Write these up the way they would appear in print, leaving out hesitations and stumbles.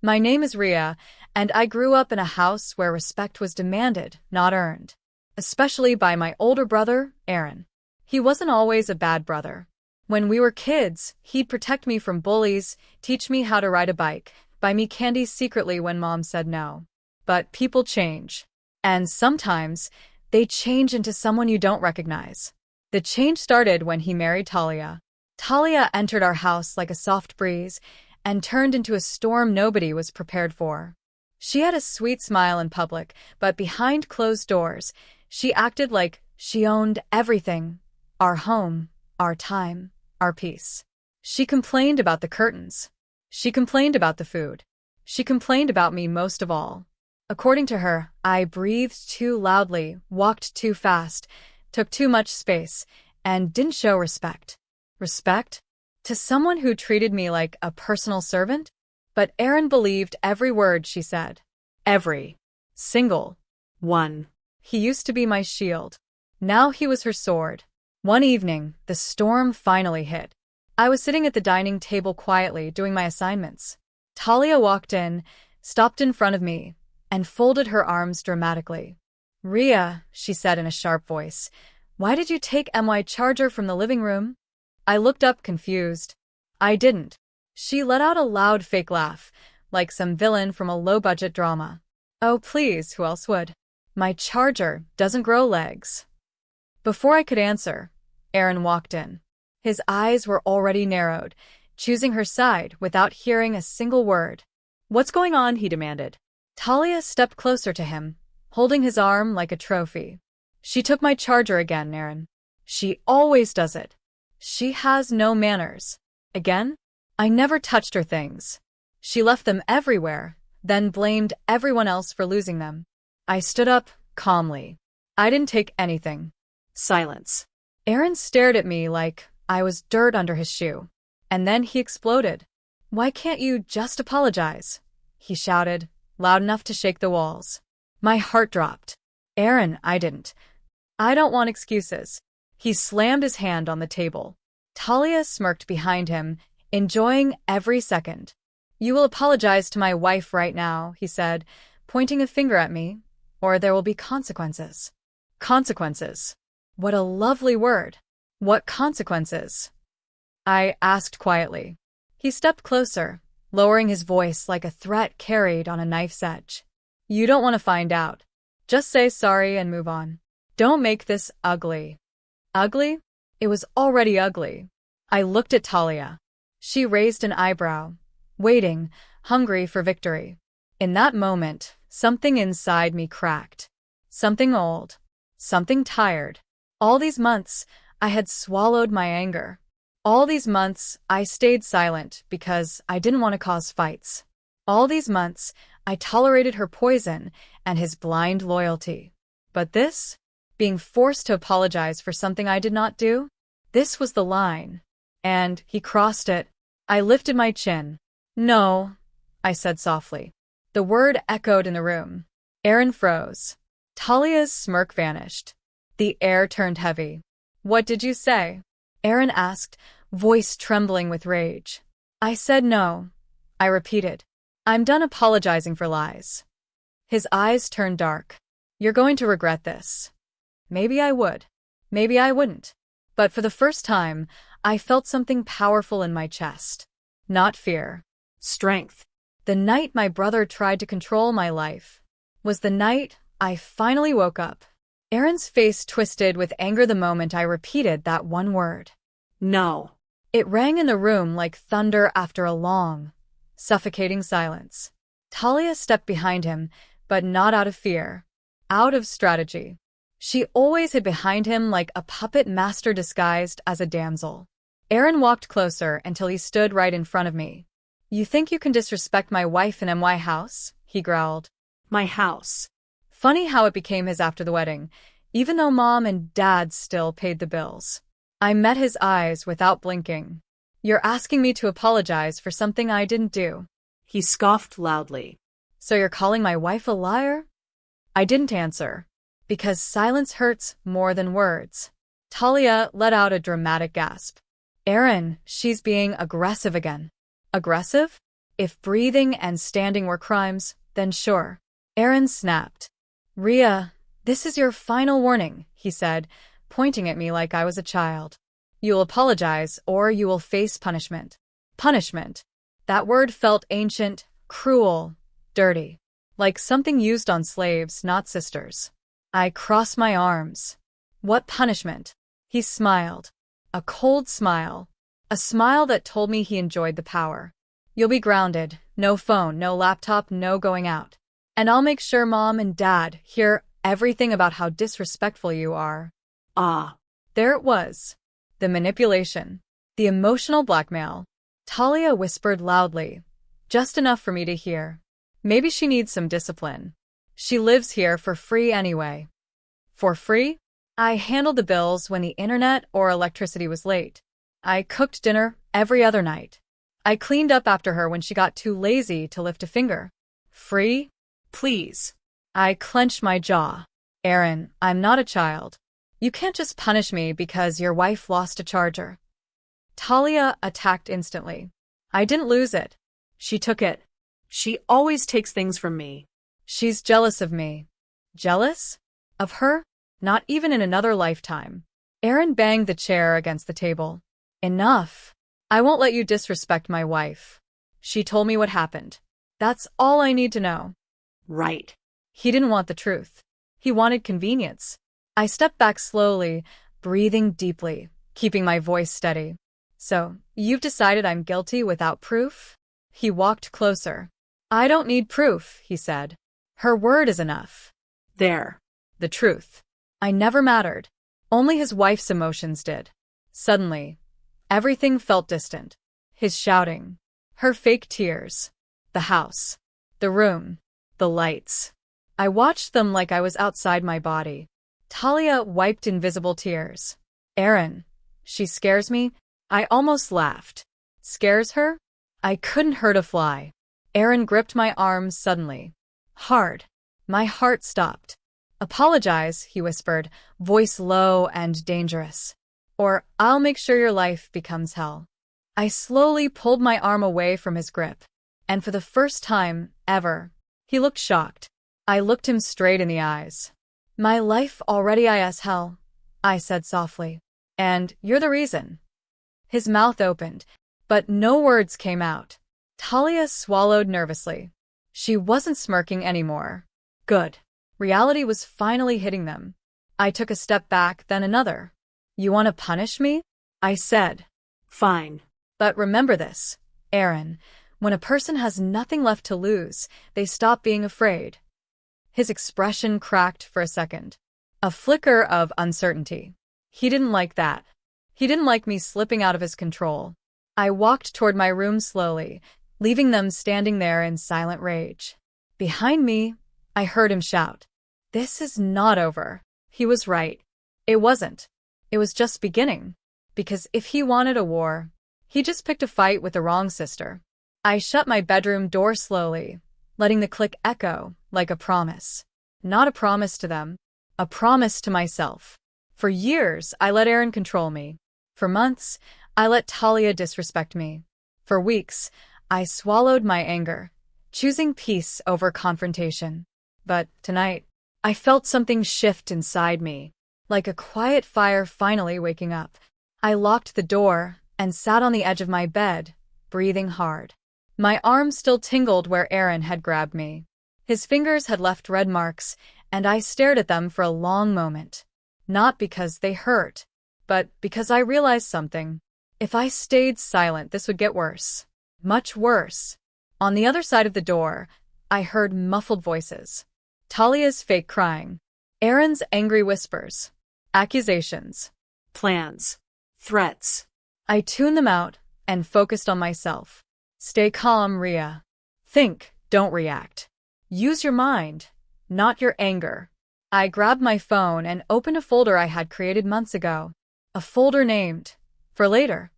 My name is Rhea, and I grew up in a house where respect was demanded, not earned. Especially by my older brother, Aaron. He wasn't always a bad brother. When we were kids, he'd protect me from bullies, teach me how to ride a bike, buy me candy secretly when mom said no. But people change. And sometimes, they change into someone you don't recognize. The change started when he married Talia. Talia entered our house like a soft breeze and turned into a storm nobody was prepared for. She had a sweet smile in public, but behind closed doors, she acted like she owned everything. Our home, our time, our peace. She complained about the curtains. She complained about the food. She complained about me most of all. According to her, I breathed too loudly, walked too fast, took too much space, and didn't show respect. Respect? To someone who treated me like a personal servant? But Aaron believed every word she said. Every single one. He used to be my shield. Now he was her sword. One evening, the storm finally hit. I was sitting at the dining table quietly doing my assignments. Talia walked in, stopped in front of me, and folded her arms dramatically. Rhea, she said in a sharp voice, why did you take my charger from the living room? I looked up confused. I didn't. She let out a loud fake laugh, like some villain from a low-budget drama. Oh please, who else would? My charger doesn't grow legs. Before I could answer, Aaron walked in. His eyes were already narrowed, choosing her side without hearing a single word. What's going on? He demanded. Talia stepped closer to him, holding his arm like a trophy. She took my charger again, Aaron. She always does it. She has no manners. Again? I never touched her things. She left them everywhere, then blamed everyone else for losing them. I stood up, calmly. I didn't take anything. Silence. Aaron stared at me like I was dirt under his shoe. And then he exploded. Why can't you just apologize? He shouted, loud enough to shake the walls. My heart dropped. Aaron, I didn't. I don't want excuses. He slammed his hand on the table. Talia smirked behind him, enjoying every second. You will apologize to my wife right now, he said, pointing a finger at me, or there will be consequences. Consequences. What a lovely word. What consequences? I asked quietly. He stepped closer, lowering his voice like a threat carried on a knife's edge. You don't want to find out. Just say sorry and move on. Don't make this ugly. Ugly? It was already ugly. I looked at Talia. She raised an eyebrow, waiting, hungry for victory. In that moment, something inside me cracked. Something old. Something tired. All these months, I had swallowed my anger. All these months, I stayed silent because I didn't want to cause fights. All these months, I tolerated her poison and his blind loyalty. But this? Being forced to apologize for something I did not do? This was the line. And he crossed it. I lifted my chin. No, I said softly. The word echoed in the room. Aaron froze. Talia's smirk vanished. The air turned heavy. What did you say? Aaron asked, voice trembling with rage. I said no. I repeated. I'm done apologizing for lies. His eyes turned dark. You're going to regret this. Maybe I would. Maybe I wouldn't. But for the first time, I felt something powerful in my chest. Not fear. Strength. The night my brother tried to control my life was the night I finally woke up. Aaron's face twisted with anger the moment I repeated that one word. No. It rang in the room like thunder after a long, suffocating silence. Talia stepped behind him, but not out of fear. Out of strategy. She always hid behind him like a puppet master disguised as a damsel. Aaron walked closer until he stood right in front of me. You think you can disrespect my wife in my house? He growled. My house. Funny how it became his after the wedding, even though Mom and Dad still paid the bills. I met his eyes without blinking. You're asking me to apologize for something I didn't do. He scoffed loudly. So you're calling my wife a liar? I didn't answer. Because silence hurts more than words. Talia let out a dramatic gasp. Aaron, she's being aggressive again. Aggressive? If breathing and standing were crimes, then sure. Aaron snapped. Rhea, this is your final warning, he said, pointing at me like I was a child. You'll apologize, or you will face punishment. Punishment. That word felt ancient, cruel, dirty. Like something used on slaves, not sisters. I crossed my arms. What punishment? He smiled. A cold smile. A smile that told me he enjoyed the power. You'll be grounded. No phone, no laptop, no going out. And I'll make sure Mom and Dad hear everything about how disrespectful you are. Ah. There it was. The manipulation. The emotional blackmail. Talia whispered loudly. Just enough for me to hear. Maybe she needs some discipline. She lives here for free anyway. For free? I handled the bills when the internet or electricity was late. I cooked dinner every other night. I cleaned up after her when she got too lazy to lift a finger. Free? Please. I clenched my jaw. Aaron, I'm not a child. You can't just punish me because your wife lost a charger. Talia attacked instantly. I didn't lose it. She took it. She always takes things from me. She's jealous of me. Jealous? Of her? Not even in another lifetime. Aaron banged the chair against the table. Enough. I won't let you disrespect my wife. She told me what happened. That's all I need to know. Right. He didn't want the truth. He wanted convenience. I stepped back slowly, breathing deeply, keeping my voice steady. So, you've decided I'm guilty without proof? He walked closer. I don't need proof, he said. Her word is enough. There. The truth. I never mattered. Only his wife's emotions did. Suddenly, everything felt distant. His shouting. Her fake tears. The house. The room. The lights. I watched them like I was outside my body. Talia wiped invisible tears. Aaron. She scares me. I almost laughed. Scares her? I couldn't hurt a fly. Aaron gripped my arms suddenly. Hard. My heart stopped. Apologize, he whispered, voice low and dangerous. Or I'll make sure your life becomes hell. I slowly pulled my arm away from his grip. And for the first time ever, he looked shocked. I looked him straight in the eyes. My life already is hell, I said softly. And you're the reason. His mouth opened, but no words came out. Talia swallowed nervously. She wasn't smirking anymore. Good. Reality was finally hitting them. I took a step back, then another. You want to punish me? I said. Fine. But remember this, Aaron. When a person has nothing left to lose, they stop being afraid. His expression cracked for a second. A flicker of uncertainty. He didn't like that. He didn't like me slipping out of his control. I walked toward my room slowly, leaving them standing there in silent rage. Behind me, I heard him shout. This is not over. He was right. It wasn't. It was just beginning. Because if he wanted a war, he just picked a fight with the wrong sister. I shut my bedroom door slowly, letting the click echo like a promise. Not a promise to them, a promise to myself. For years, I let Aaron control me. For months, I let Talia disrespect me. For weeks, I swallowed my anger, choosing peace over confrontation. But tonight, I felt something shift inside me, like a quiet fire finally waking up. I locked the door and sat on the edge of my bed, breathing hard. My arms still tingled where Aaron had grabbed me. His fingers had left red marks, and I stared at them for a long moment. Not because they hurt, but because I realized something. If I stayed silent, this would get worse. Much worse. On the other side of the door, I heard muffled voices. Talia's fake crying. Aaron's angry whispers. Accusations. Plans. Threats. I tuned them out and focused on myself. Stay calm, Rhea. Think, don't react. Use your mind, not your anger. I grabbed my phone and opened a folder I had created months ago. A folder named For Later.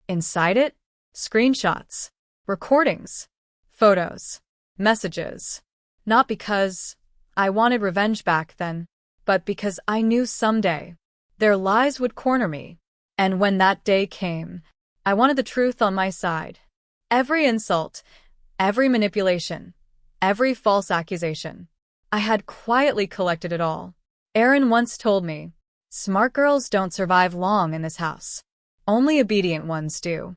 Inside it, screenshots, recordings, photos, messages. Not because I wanted revenge back then, but because I knew someday their lies would corner me. And when that day came, I wanted the truth on my side. Every insult, Every manipulation, every false accusation. I had quietly collected it all. Aaron once told me, "Smart girls don't survive long in this house. Only obedient ones do."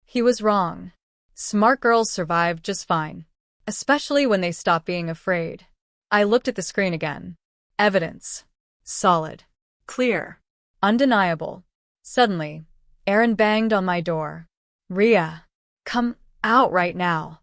He was wrong. Smart girls survive just fine, especially when they stop being afraid. I looked at the screen again. Evidence. Solid. Clear. Undeniable. Suddenly, Aaron banged on my door. "Rhea, come out right now."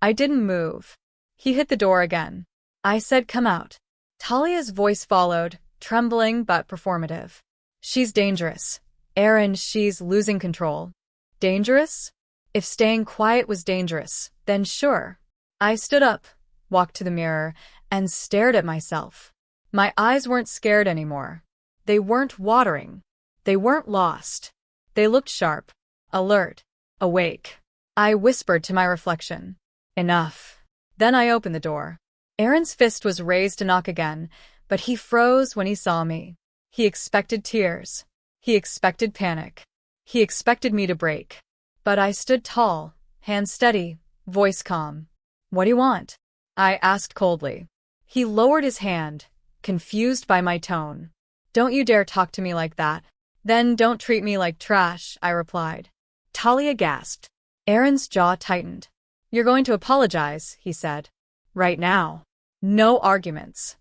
I didn't move. He hit the door again. I said, "Come out." Talia's voice followed, trembling but performative. "She's dangerous. Aaron, she's losing control." Dangerous? If staying quiet was dangerous, then sure. I stood up, walked to the mirror, and stared at myself. My eyes weren't scared anymore. They weren't watering. They weren't lost. They looked sharp, alert, awake. I whispered to my reflection, "Enough." Then I opened the door. Aaron's fist was raised to knock again, but he froze when he saw me. He expected tears. He expected panic. He expected me to break. But I stood tall, hands steady, voice calm. "What do you want?" I asked coldly. He lowered his hand, confused by my tone. "Don't you dare talk to me like that." "Then don't treat me like trash," I replied. Talia gasped. Aaron's jaw tightened. "You're going to apologize," he said. "Right now. No arguments."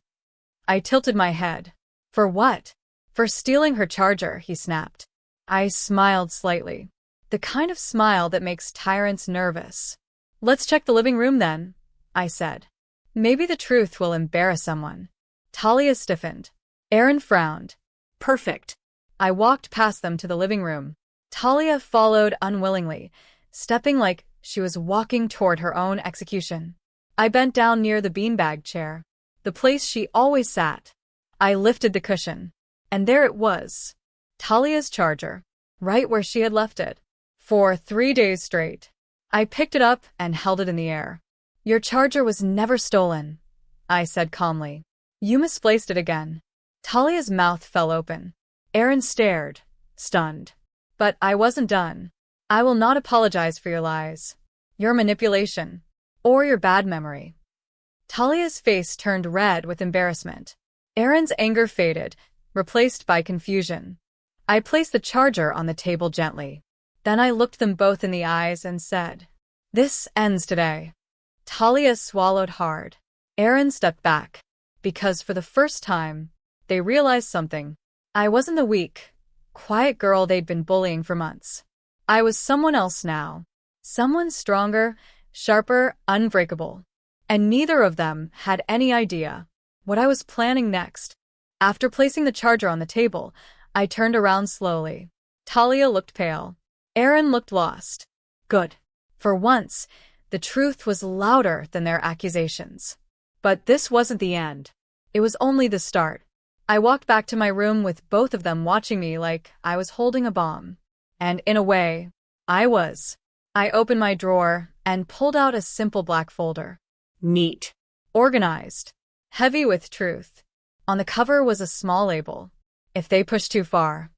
I tilted my head. "For what?" "For stealing her charger," he snapped. I smiled slightly. The kind of smile that makes tyrants nervous. "Let's check the living room then," I said. "Maybe the truth will embarrass someone." Talia stiffened. Aaron frowned. Perfect. I walked past them to the living room. Talia followed unwillingly, stepping like she was walking toward her own execution. I bent down near the beanbag chair, the place she always sat. I lifted the cushion, and there it was. Talia's charger, right where she had left it. For 3 days straight. I picked it up and held it in the air. "Your charger was never stolen," I said calmly. "You misplaced it again." Talia's mouth fell open. Aaron stared, stunned. But I wasn't done. "I will not apologize for your lies, your manipulation, or your bad memory." Talia's face turned red with embarrassment. Aaron's anger faded, replaced by confusion. I placed the charger on the table gently. Then I looked them both in the eyes and said, "This ends today." Talia swallowed hard. Aaron stepped back, because for the first time, they realized something. I wasn't the weak, quiet girl they'd been bullying for months. I was someone else now. Someone stronger, sharper, unbreakable. And neither of them had any idea what I was planning next. After placing the charger on the table, I turned around slowly. Talia looked pale. Aaron looked lost. Good. For once, the truth was louder than their accusations. But this wasn't the end. It was only the start. I walked back to my room with both of them watching me like I was holding a bomb. And in a way, I was. I opened my drawer and pulled out a simple black folder. Neat. Organized. Heavy with truth. On the cover was a small label. If they push too far.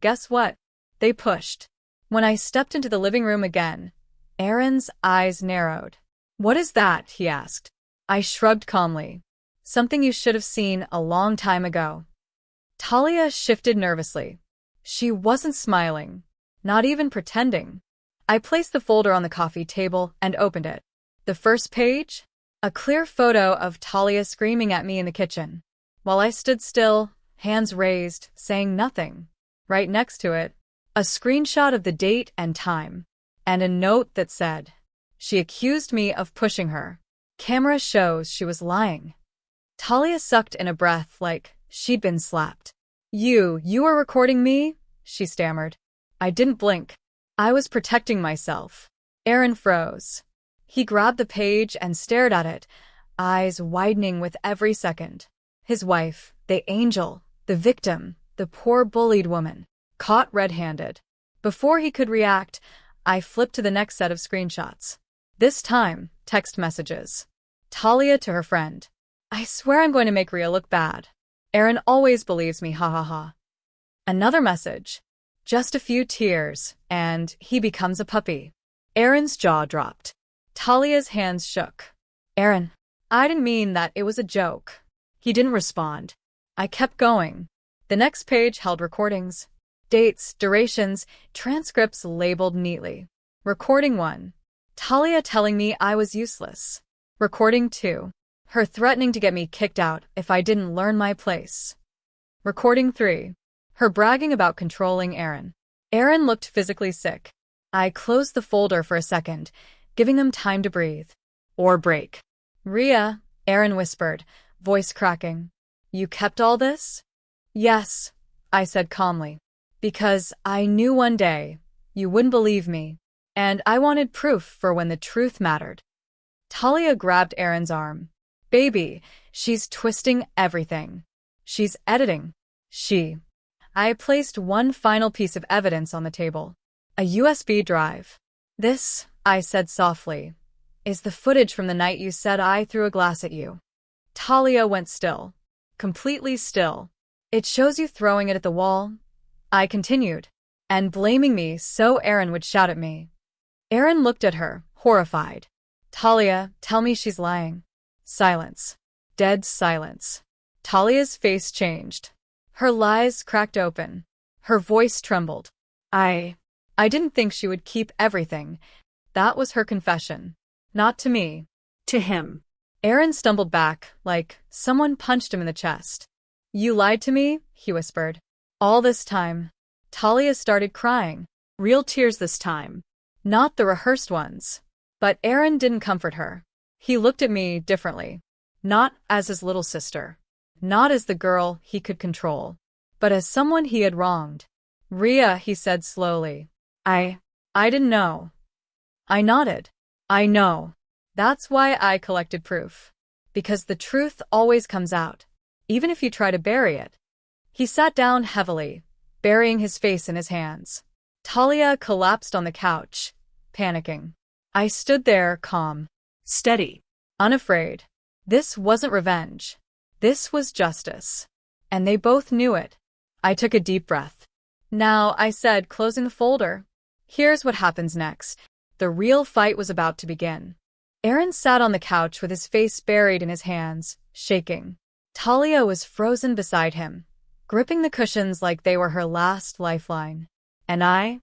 Guess what? They pushed. When I stepped into the living room again, Aaron's eyes narrowed. "What is that?" he asked. I shrugged calmly. "Something you should have seen a long time ago." Talia shifted nervously. She wasn't smiling, not even pretending. I placed the folder on the coffee table and opened it. The first page? A clear photo of Talia screaming at me in the kitchen. While I stood still, hands raised, saying nothing. Right next to it, a screenshot of the date and time, and a note that said, "She accused me of pushing her. Camera shows she was lying." Talia sucked in a breath like she'd been slapped. You were recording me?" she stammered. I didn't blink. I was protecting myself. Aaron froze. He grabbed the page and stared at it, eyes widening with every second. His wife, the angel, the victim, the poor bullied woman, caught red-handed. Before he could react, I flipped to the next set of screenshots. This time, text messages. Talia to her friend. "I swear I'm going to make Rhea look bad. Aaron always believes me, ha ha ha." Another message. Just a few tears, and he becomes a puppy. Aaron's jaw dropped. Talia's hands shook. Aaron, I didn't mean that, it was a joke. He didn't respond. I kept going. The next page held recordings. Dates, durations, transcripts labeled neatly. Recording 1. Talia telling me I was useless. Recording 2. Her threatening to get me kicked out if I didn't learn my place. Recording 3. Her bragging about controlling Aaron. Aaron looked physically sick. I closed the folder for a second, giving them time to breathe. Or break. Rhea, Aaron whispered, voice cracking. You kept all this? Yes, I said calmly. Because I knew one day you wouldn't believe me, and I wanted proof for when the truth mattered. Talia grabbed Aaron's arm. Baby, she's twisting everything. She's editing. I placed one final piece of evidence on the table. A USB drive. This, I said softly, is the footage from the night you said I threw a glass at you. Talia went still. Completely still. It shows you throwing it at the wall. I continued. And blaming me so Aaron would shout at me. Aaron looked at her, horrified. Talia, tell me she's lying. Silence. Dead silence. Talia's face changed. Her lies cracked open. Her voice trembled. I didn't think she would keep everything. That was her confession. Not to me. To him. Aaron stumbled back, like someone punched him in the chest. You lied to me, he whispered. All this time. Talia started crying. Real tears this time. Not the rehearsed ones. But Aaron didn't comfort her. He looked at me differently. Not as his little sister. Not as the girl he could control. But as someone he had wronged. Rhea, he said slowly. I didn't know. I nodded. I know. That's why I collected proof. Because the truth always comes out, even if you try to bury it. He sat down heavily, burying his face in his hands. Talia collapsed on the couch, panicking. I stood there, calm. Steady. Unafraid. This wasn't revenge. This was justice. And they both knew it. I took a deep breath. Now, I said, closing the folder. Here's what happens next. The real fight was about to begin. Aaron sat on the couch with his face buried in his hands, shaking. Talia was frozen beside him, gripping the cushions like they were her last lifeline. And I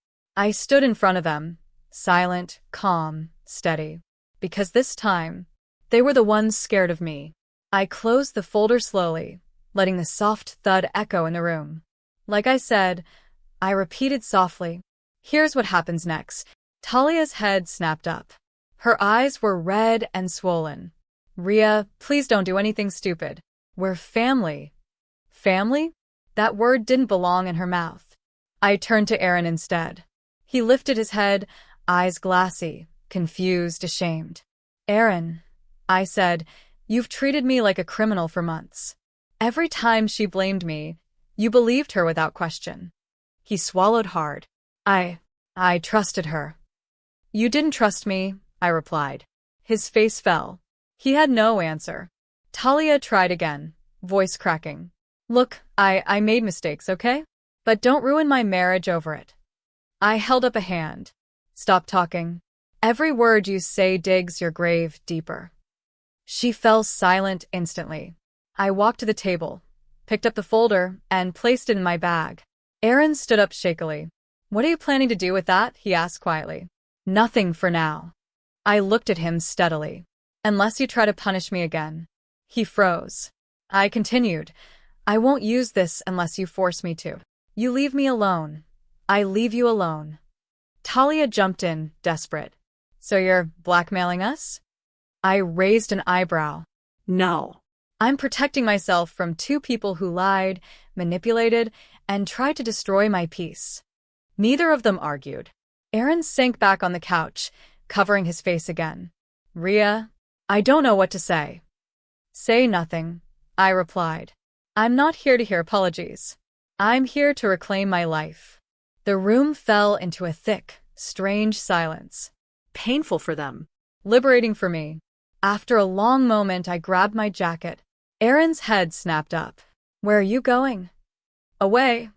stood in front of them, silent, calm, steady. Because this time, they were the ones scared of me. I closed the folder slowly, letting the soft thud echo in the room. Like I said, I repeated softly. Here's what happens next. Talia's head snapped up. Her eyes were red and swollen. Rhea, please don't do anything stupid. We're family. Family? That word didn't belong in her mouth. I turned to Aaron instead. He lifted his head, eyes glassy, confused, ashamed. Aaron, I said, you've treated me like a criminal for months. Every time she blamed me, you believed her without question. He swallowed hard. I trusted her. You didn't trust me, I replied. His face fell. He had no answer. Talia tried again, voice cracking. Look, I made mistakes, okay? But don't ruin my marriage over it. I held up a hand. Stop talking. Every word you say digs your grave deeper. She fell silent instantly. I walked to the table, picked up the folder, and placed it in my bag. Aaron stood up shakily. What are you planning to do with that? He asked quietly. Nothing for now. I looked at him steadily. Unless you try to punish me again. He froze. I continued. I won't use this unless you force me to. You leave me alone. I leave you alone. Talia jumped in, desperate. So you're blackmailing us? I raised an eyebrow. No. I'm protecting myself from two people who lied, manipulated, and tried to destroy my peace. Neither of them argued. Aaron sank back on the couch, covering his face again. Rhea, I don't know what to say. Say nothing, I replied. I'm not here to hear apologies. I'm here to reclaim my life. The room fell into a thick, strange silence. Painful for them. Liberating for me. After a long moment, I grabbed my jacket. Aaron's head snapped up. Where are you going? Away,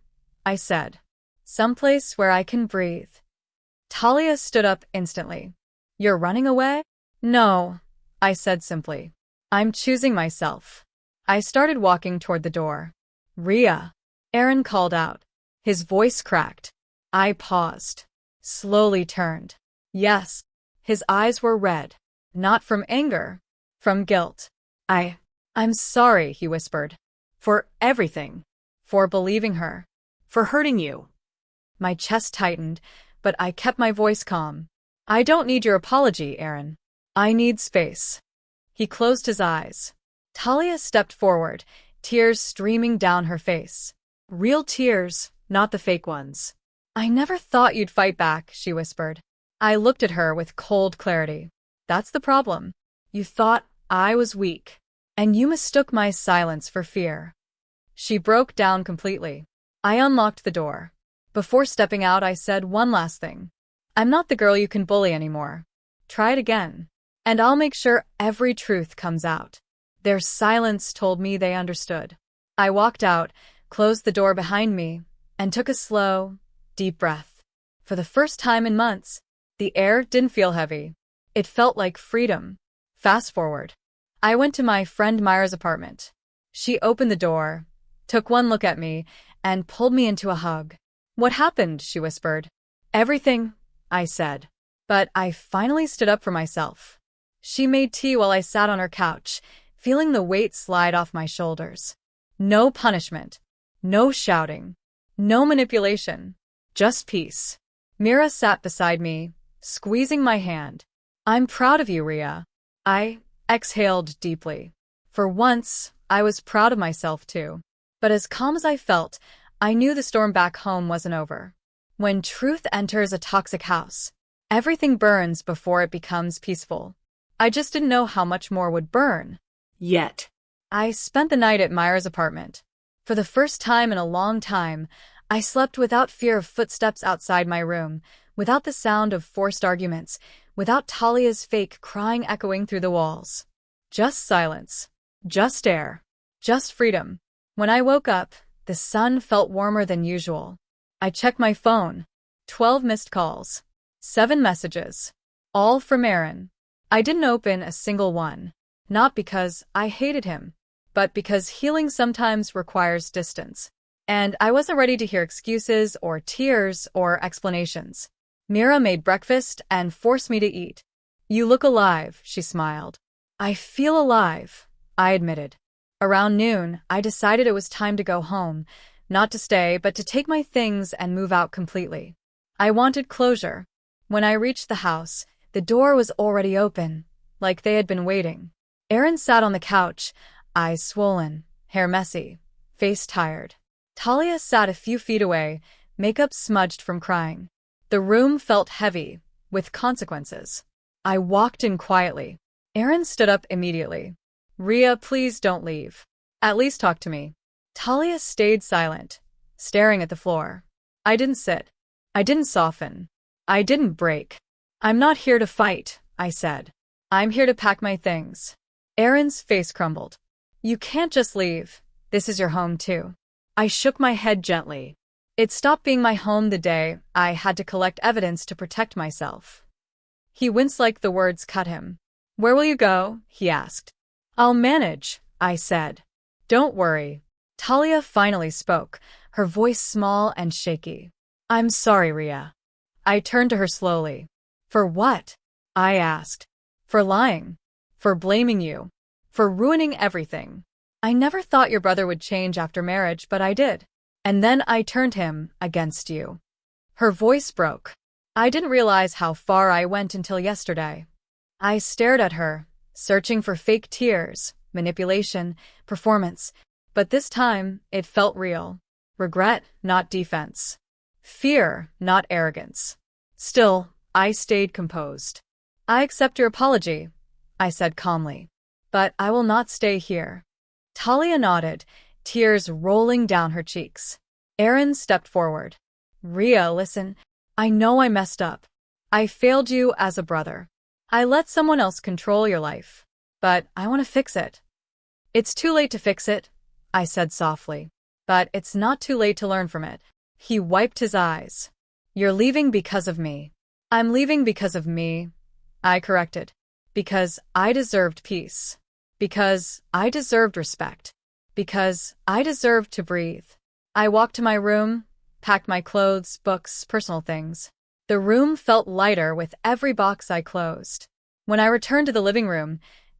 I said. Someplace where I can breathe. Talia stood up instantly. You're running away? No, I said simply. I'm choosing myself. I started walking toward the door. Rhea, Aaron called out. His voice cracked. I paused. Slowly turned. Yes. His eyes were red. Not from anger. From guilt. I'm sorry, he whispered. For everything. For believing her. For hurting you. My chest tightened, but I kept my voice calm. I don't need your apology, Aaron. I need space. He closed his eyes. Talia stepped forward, tears streaming down her face. Real tears, not the fake ones. I never thought you'd fight back, she whispered. I looked at her with cold clarity. That's the problem. You thought I was weak, and you mistook my silence for fear. She broke down completely. I unlocked the door. Before stepping out, I said one last thing. I'm not the girl you can bully anymore. Try it again, and I'll make sure every truth comes out. Their silence told me they understood. I walked out, closed the door behind me, and took a slow, deep breath. For the first time in months, the air didn't feel heavy. It felt like freedom. Fast forward. I went to my friend Myra's apartment. She opened the door, took one look at me, and pulled me into a hug. What happened? She whispered. Everything, I said. But I finally stood up for myself. She made tea while I sat on her couch, feeling the weight slide off my shoulders. No punishment. No shouting. No manipulation. Just peace. Mira sat beside me, squeezing my hand. I'm proud of you, Rhea. I exhaled deeply. For once, I was proud of myself too. But as calm as I felt, I knew the storm back home wasn't over. When truth enters a toxic house, everything burns before it becomes peaceful. I just didn't know how much more would burn. Yet. I spent the night at Myra's apartment. For the first time in a long time, I slept without fear of footsteps outside my room, without the sound of forced arguments, without Talia's fake crying echoing through the walls. Just silence. Just air. Just freedom. When I woke up, the sun felt warmer than usual. I checked my phone. 12 missed calls. 7 messages. All from Aaron. I didn't open a single one. Not because I hated him, but because healing sometimes requires distance. And I wasn't ready to hear excuses or tears or explanations. Mira made breakfast and forced me to eat. You look alive, she smiled. I feel alive, I admitted. Around noon, I decided it was time to go home, not to stay, but to take my things and move out completely. I wanted closure. When I reached the house, the door was already open, like they had been waiting. Aaron sat on the couch, eyes swollen, hair messy, face tired. Talia sat a few feet away, makeup smudged from crying. The room felt heavy, with consequences. I walked in quietly. Aaron stood up immediately. Rhea, please don't leave. At least talk to me. Talia stayed silent, staring at the floor. I didn't sit. I didn't soften. I didn't break. I'm not here to fight, I said. I'm here to pack my things. Aaron's face crumbled. You can't just leave. This is your home too. I shook my head gently. It stopped being my home the day I had to collect evidence to protect myself. He winced like the words cut him. Where will you go? He asked. I'll manage, I said. Don't worry. Talia finally spoke, her voice small and shaky. I'm sorry, Rhea. I turned to her slowly. For what? I asked. For lying. For blaming you. For ruining everything. I never thought your brother would change after marriage, but I did. And then I turned him against you. Her voice broke. I didn't realize how far I went until yesterday. I stared at her, searching for fake tears, manipulation, performance. But this time, it felt real. Regret, not defense. Fear, not arrogance. Still, I stayed composed. I accept your apology, I said calmly. But I will not stay here. Talia nodded, tears rolling down her cheeks. Aaron stepped forward. Rhea, listen. I know I messed up. I failed you as a brother. I let someone else control your life. But I want to fix it. It's too late to fix it, I said softly. But it's not too late to learn from it. He wiped his eyes. You're leaving because of me. I'm leaving because of me, I corrected. Because I deserved peace. Because I deserved respect. Because I deserved to breathe. I walked to my room, packed my clothes, books, personal things. The room felt lighter with every box I closed. When I returned to the living room,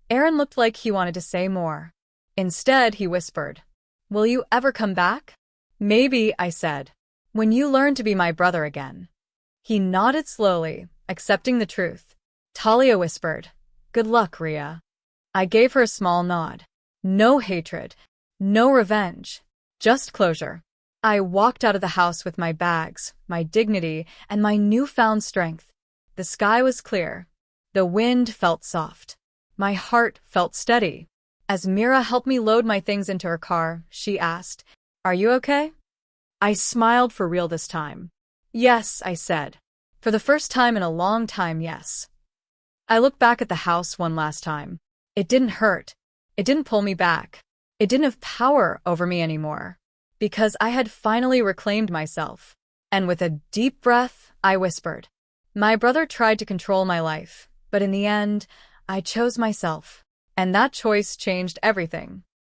Aaron looked like he wanted to say more. Instead, he whispered, "Will you ever come back?" "Maybe," I said. "When you learn to be my brother again." He nodded slowly, accepting the truth. Talia whispered, "Good luck, Rhea." I gave her a small nod. No hatred, no revenge, just closure. I walked out of the house with my bags, my dignity, and my newfound strength. The sky was clear. The wind felt soft. My heart felt steady. As Mira helped me load my things into her car, she asked, "Are you okay?" I smiled for real this time. "Yes," I said. For the first time in a long time, yes. I looked back at the house one last time. It didn't hurt. It didn't pull me back. It didn't have power over me anymore. Because I had finally reclaimed myself. And with a deep breath, I whispered, "My brother tried to control my life, but in the end, I chose myself." And that choice changed everything.